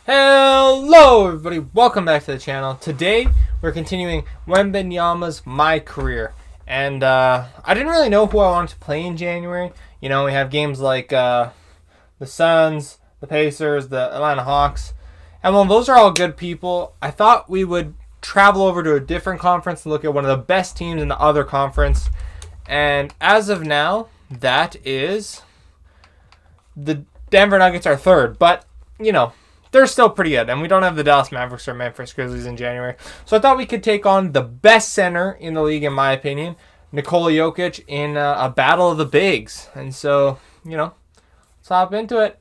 Hello everybody, welcome back to the channel. Today we're continuing Wembanyama's My Career. And I didn't really know who I wanted to play in January. You know, we have games like the Suns, the Pacers, the Atlanta Hawks. And while those are all good people, I thought we would travel over to a different conference and look at one of the best teams in the other conference. And as of now, that is the Denver Nuggets are third. But, you know, they're still pretty good, and we don't have the Dallas Mavericks or Memphis Grizzlies in January. So I thought we could take on the best center in the league, in my opinion, Nikola Jokic, in a battle of the bigs. And so, you know, let's hop into it.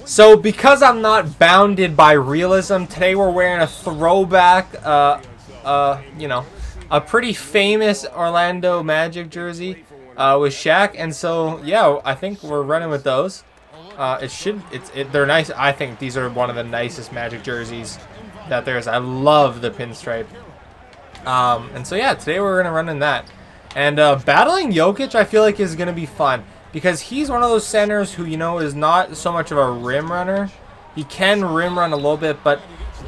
So because I'm not bounded by realism, today we're wearing a throwback, you know, a pretty famous Orlando Magic jersey with Shaq. And so, yeah, I think we're running with those. They're nice. I think these are one of the nicest Magic jerseys that there is. I love the pinstripe. And so yeah, today we're gonna run in that. And battling Jokic, I feel like is gonna be fun because he's one of those centers who, you know, is not so much of a rim runner. He can rim run a little bit, but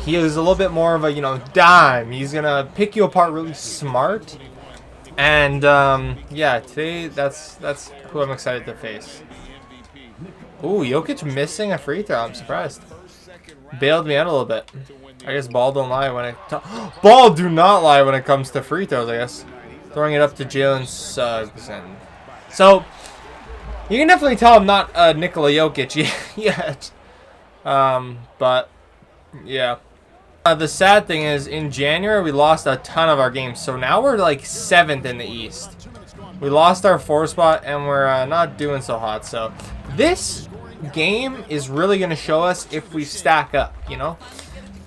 he is a little bit more of a, you know, dime. He's gonna pick you apart really smart. And yeah, today that's who I'm excited to face. Ooh, Jokic missing a free throw. I'm surprised. Bailed me out a little bit. I guess ball don't lie when it... Ball do not lie when it comes to free throws, I guess. Throwing it up to Jalen Suggs. So, you can definitely tell I'm not Nikola Jokic yet. But, yeah. The sad thing is, in January, we lost a ton of our games. So now we're like 7th in the East. We lost our 4 spot, and we're not doing so hot. So, this game is really going to show us if we stack up, you know?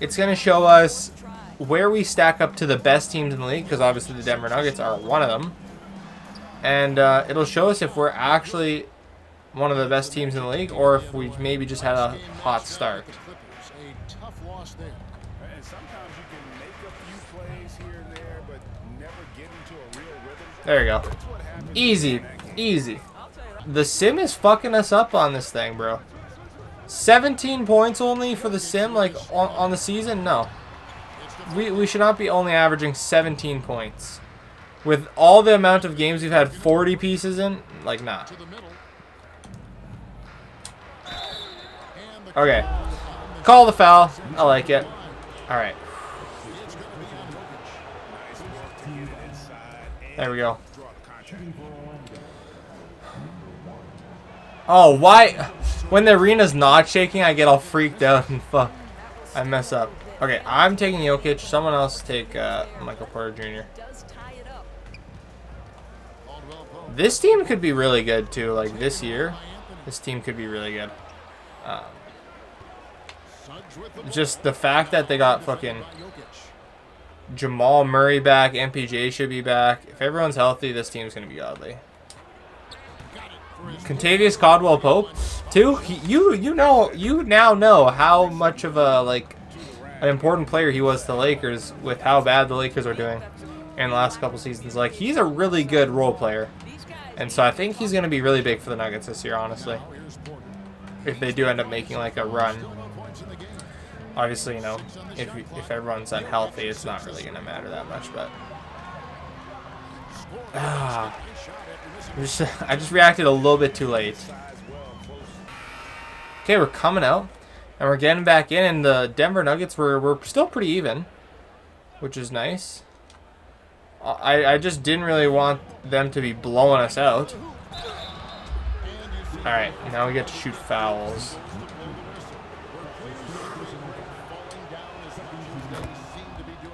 It's going to show us where we stack up to the best teams in the league, because obviously the Denver Nuggets are one of them. And it'll show us if we're actually one of the best teams in the league, or if we maybe just had a hot start. There you go. Easy. Easy. The sim is fucking us up on this thing, bro. 17 points only for the sim, like, on the season? No. We should not be only averaging 17 points. With all the amount of games we've had 40 pieces in, like, nah. Okay. Call the foul. I like it. Alright. There we go. Oh, why? When the arena's not shaking, I get all freaked out and fuck. I mess up. Okay, I'm taking Jokic. Someone else take Michael Porter Jr. This team could be really good too. Like this year, this team could be really good. Just the fact that they got fucking Jamal Murray back, MPJ should be back. If everyone's healthy, this team's gonna be godly. Contavious Caldwell Pope, too. You now know how much of a an important player he was to the Lakers with how bad the Lakers are doing in the last couple seasons. Like, he's a really good role player, and so I think he's gonna be really big for the Nuggets this year, honestly. If they do end up making like a run, obviously, you know, if everyone's unhealthy, it's not really gonna matter that much, but. I just reacted a little bit too late. Okay, we're coming out, and we're getting back in, and the Denver Nuggets, we're still pretty even, which is nice. I just didn't really want them to be blowing us out. Alright, now we get to shoot fouls.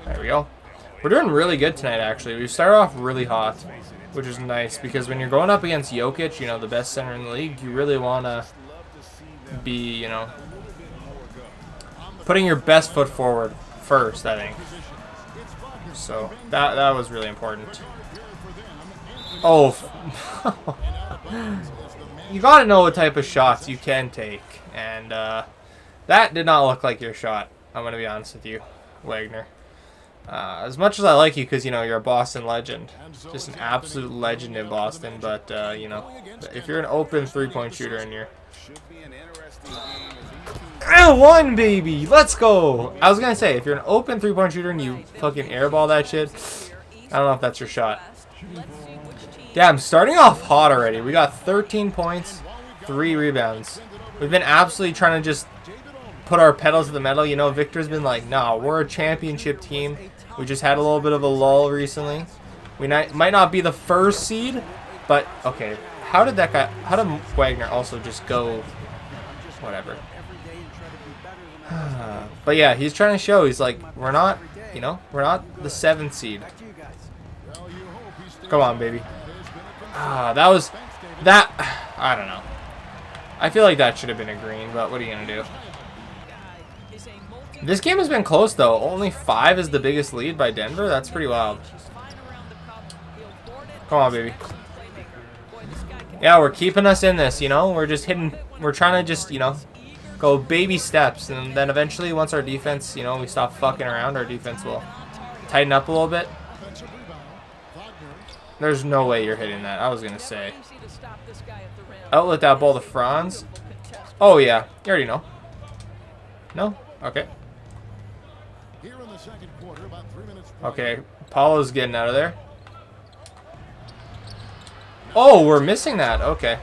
There we go. We're doing really good tonight, actually. We started off really hot, which is nice, because when you're going up against Jokic, you know, the best center in the league, you really want to be, you know, putting your best foot forward first, I think. So, that was really important. Oh. You got to know what type of shots you can take, and that did not look like your shot, I'm going to be honest with you, Wagner. As much as I like you because, you know, you're a Boston legend. Just an absolute legend in Boston. But, you know, if you're an open three-point shooter and you're And one, baby. Let's go. I was going to say, if you're an open three-point shooter and you fucking airball that shit, I don't know if that's your shot. Yeah, I'm starting off hot already. We got 13 points, 3 rebounds. We've been absolutely trying to just put our pedals to the metal. You know, Victor's been like, no, we're a championship team. We just had a little bit of a lull recently. We might not be the first seed, but okay. How did Wagner also just go? Whatever. But yeah, he's trying to show. He's like, we're not, you know, we're not the 7th seed. Come on, baby. I don't know. I feel like that should have been a green, but what are you gonna do? This game has been close though. Only 5 is the biggest lead by Denver. That's pretty wild. Come on, baby. Yeah, we're keeping us in this, you know? We're just hitting, we're trying to just, you know, go baby steps. And then eventually, once our defense, you know, we stop fucking around, our defense will tighten up a little bit. There's no way you're hitting that. I was going to say. Outlet that ball to Franz. Oh, yeah. You already know. No? Okay. Okay. Paulo's getting out of there. Oh, we're missing that. Okay.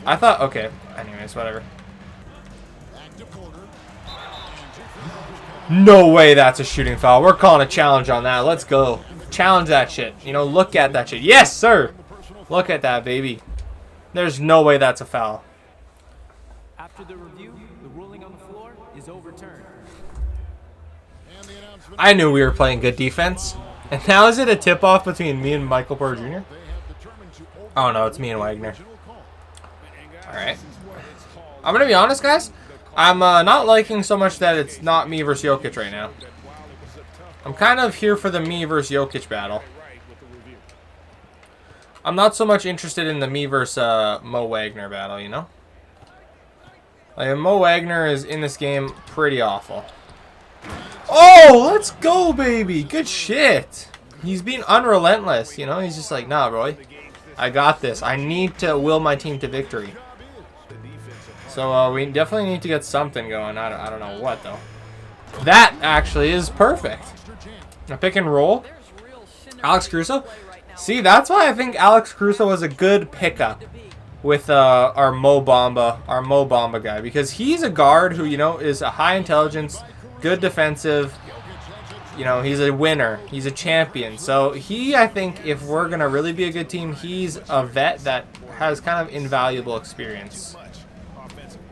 I thought, okay. Anyways, whatever. No way that's a shooting foul. We're calling a challenge on that. Let's go. Challenge that shit. You know, look at that shit. Yes, sir. Look at that, baby. There's no way that's a foul. After the review, the ruling on the floor is overturned. I knew we were playing good defense. And now is it a tip-off between me and Michael Porter Jr.? Oh, no, it's me and Wagner. Alright. I'm going to be honest, guys. I'm not liking so much that it's not me versus Jokic right now. I'm kind of here for the me versus Jokic battle. I'm not so much interested in the me versus Mo Wagner battle, you know? Like, Mo Wagner is in this game pretty awful. Oh, let's go, baby. Good shit. He's being unrelentless, you know? He's just like, nah, bro. I got this. I need to will my team to victory. So we definitely need to get something going. I don't know what, though. That actually is perfect. A pick and roll. Alex Caruso. See, that's why I think Alex Caruso was a good pickup with our Mo Bamba guy, because he's a guard who, you know, is a high intelligence, good defensive. You know, he's a winner. He's a champion. So he, I think, if we're gonna really be a good team, he's a vet that has kind of invaluable experience,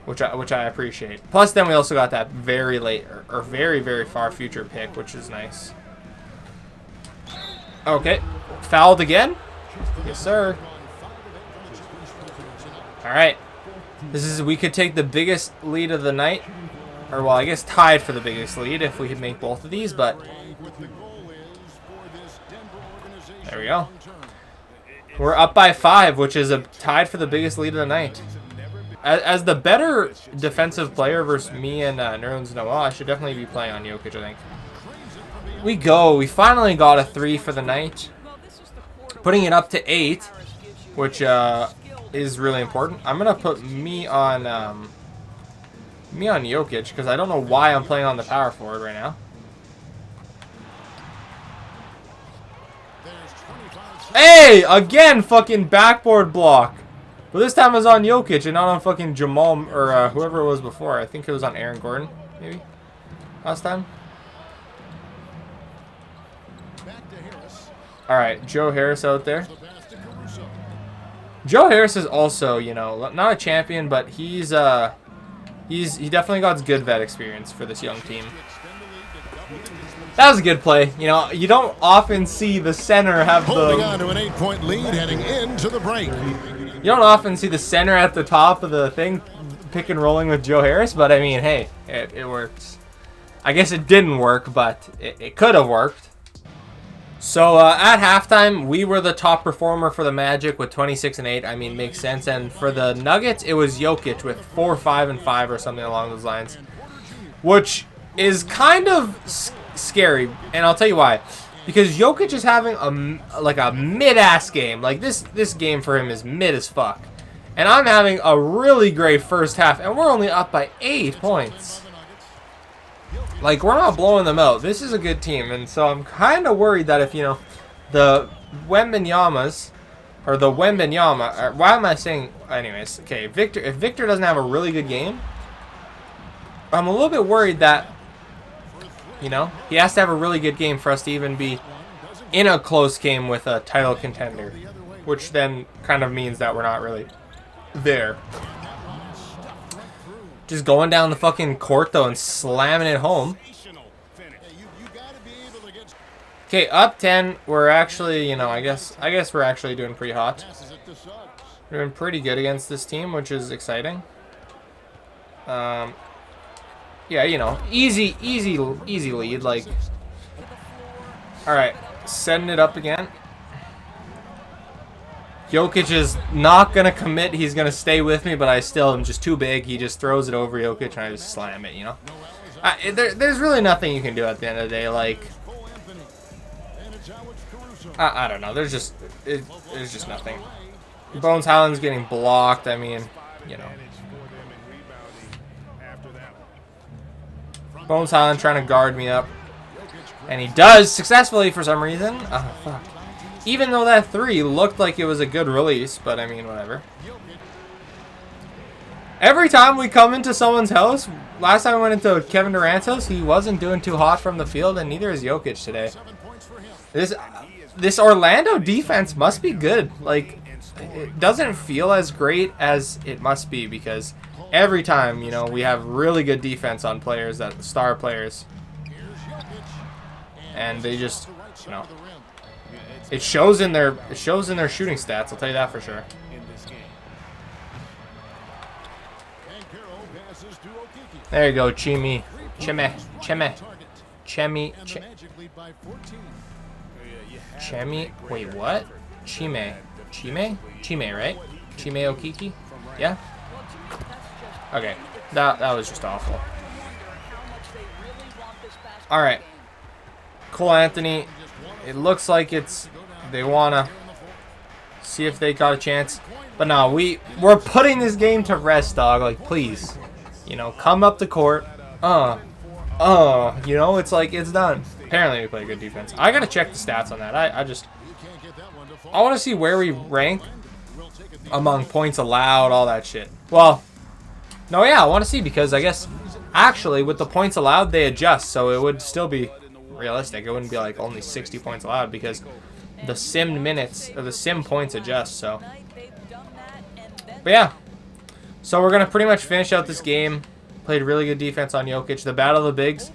which I appreciate. Plus, then we also got that very late or very, very far future pick, which is nice. Okay, fouled again. Yes, sir. All right, we could take the biggest lead of the night, or well, I guess tied for the biggest lead if we could make both of these. But there we go. We're up by 5, which is tied for the biggest lead of the night. As the better defensive player versus me and Nerlens Noel, I should definitely be playing on Jokic, I think. We go. We finally got a 3 for the night. Putting it up to 8, which is really important. I'm going to put me on Jokic, because I don't know why I'm playing on the power forward right now. Hey! Again, fucking backboard block. But this time it was on Jokic and not on fucking Jamal or whoever it was before. I think it was on Aaron Gordon, maybe, last time. All right, Joe Harris out there. Joe Harris is also, you know, not a champion, but he definitely got good vet experience for this young team. That was a good play. You know, you don't often see the center have holding on to an 8-point lead heading into the break. You don't often see the center at the top of the thing pick and rolling with Joe Harris, but I mean, hey, it works. I guess it didn't work, but it could have worked. So at halftime, we were the top performer for the Magic with 26 and 8. I mean, makes sense. And for the Nuggets, it was Jokic with 4, 5, and 5 or something along those lines, which is kind of scary. And I'll tell you why. Because Jokic is having a mid-ass game. Like this game for him is mid as fuck. And I'm having a really great first half, and we're only up by 8 points. Like, we're not blowing them out. This is a good team, and so I'm kind of worried that if, the Wembanyamas, or the Wembanyama, why am I saying, anyways, okay, if Victor doesn't have a really good game, I'm a little bit worried that, he has to have a really good game for us to even be in a close game with a title contender, which then kind of means that we're not really there. Just going down the fucking court, though, and slamming it home. Okay, up 10. We're actually, I guess we're actually doing pretty hot. We're doing pretty good against this team, which is exciting. Yeah, easy lead. Like, all right, setting it up again. Jokic is not going to commit. He's going to stay with me, but I still am just too big. He just throws it over Jokic, and I just slam it, there's really nothing you can do at the end of the day. Like, I don't know. There's just nothing. Bones Highland's getting blocked. I mean, Bones Highland trying to guard me up. And he does successfully for some reason. Oh, fuck. Even though that 3 looked like it was a good release, but I mean, whatever. Every time we come into someone's house, last time we went into Kevin Durant's house, he wasn't doing too hot from the field, and neither is Jokic today. This Orlando defense must be good. Like, it doesn't feel as great as it must be because every time, we have really good defense on players, star players. And they just, it shows in their shooting stats. I'll tell you that for sure. There you go, Chemi. Wait, what? Chime, right? Chime Okiki? Yeah. Okay, that was just awful. All right, Cole Anthony. It looks like they wanna see if they got a chance, but no, we're putting this game to rest, dog. Like, please, come up the court. It's like it's done. Apparently we play good defense. I gotta check the stats on that. I want to see where we rank among points allowed, all that shit. Well, no, yeah, I want to see because I guess actually with the points allowed they adjust, so it would still be realistic. It wouldn't be like only 60 points allowed because the simmed minutes or the sim points adjust. So, but yeah, so we're gonna pretty much finish out this game. Played really good defense on Jokic. The battle of the bigs.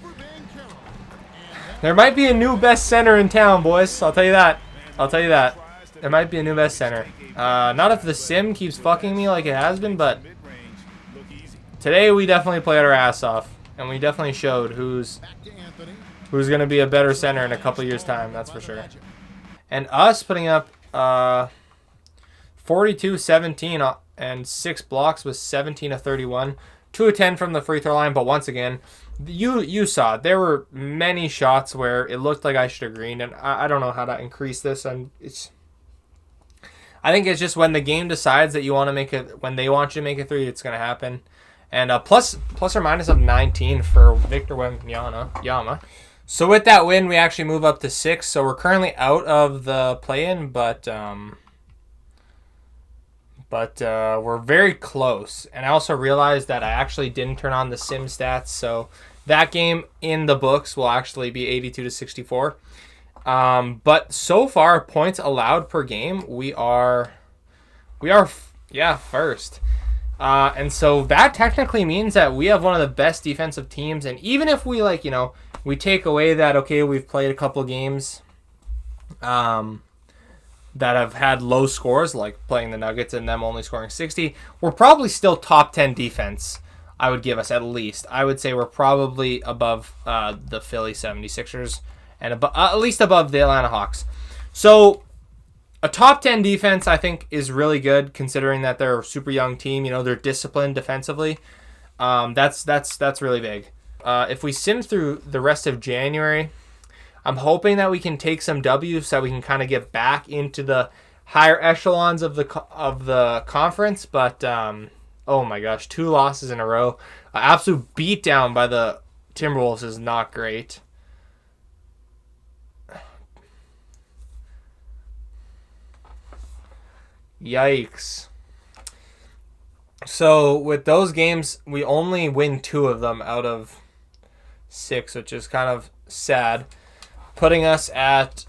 There might be a new best center in town, boys. I'll tell you that. There might be a new best center. Not if the sim keeps fucking me like it has been, but today we definitely played our ass off, and we definitely showed who's going to be a better center in a couple years' time. That's for sure. And us putting up 42-17 and 6 blocks was 17 of 31. 2 of 10 from the free throw line, but once again, you saw it. There were many shots where it looked like I should have greened, and I don't know how to increase this. I think it's just when the game decides that you want to make it, when they want you to make a 3, it's going to happen. And plus or minus of 19 for Victor Wembanyama. So with that win, we actually move up to 6. So we're currently out of the play-in, but we're very close. And I also realized that I actually didn't turn on the sim stats, so that game in the books will actually be 82-64. But so far, points allowed per game, we are first. And so that technically means that we have one of the best defensive teams. And even if we we take away that, okay, we've played a couple games that have had low scores, like playing the Nuggets and them only scoring 60, we're probably still top 10 defense, I would give us at least. I would say we're probably above the Philly 76ers and at least above the Atlanta Hawks. So a top 10 defense, I think, is really good considering that they're a super young team. They're disciplined defensively. That's really big. If we sim through the rest of January, I'm hoping that we can take some W's so we can kind of get back into the higher echelons of the conference, but oh my gosh, 2 losses in a row. Absolute beatdown by the Timberwolves is not great. Yikes. So with those games, we only win 2 of them out of 6, which is kind of sad, putting us at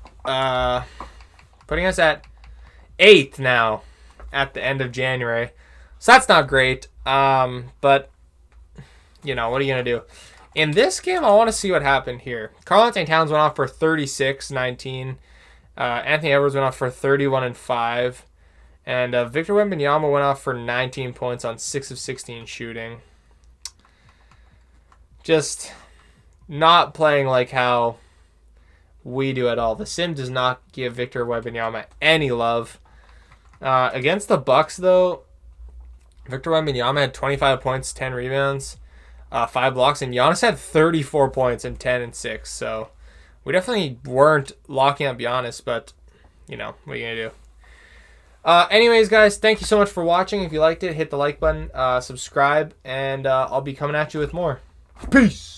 8th now at the end of January. So that's not great. But you know, what are you gonna do? In this game, I want to see what happened here. Karl-Anthony Towns went off for 36-19. Anthony Edwards went off for 31-5. And Victor Wembanyama went off for 19 points on 6 of 16 shooting. Just not playing like how we do at all. The sim does not give Victor Wembanyama any love. Against the Bucks, though, Victor Wembanyama had 25 points, 10 rebounds, 5 blocks, and Giannis had 34 points and 10 and 6. So we definitely weren't locking up Giannis, but, you know, what are you going to do? Anyways, guys, thank you so much for watching. If you liked it, hit the like button, subscribe, and I'll be coming at you with more. Peace!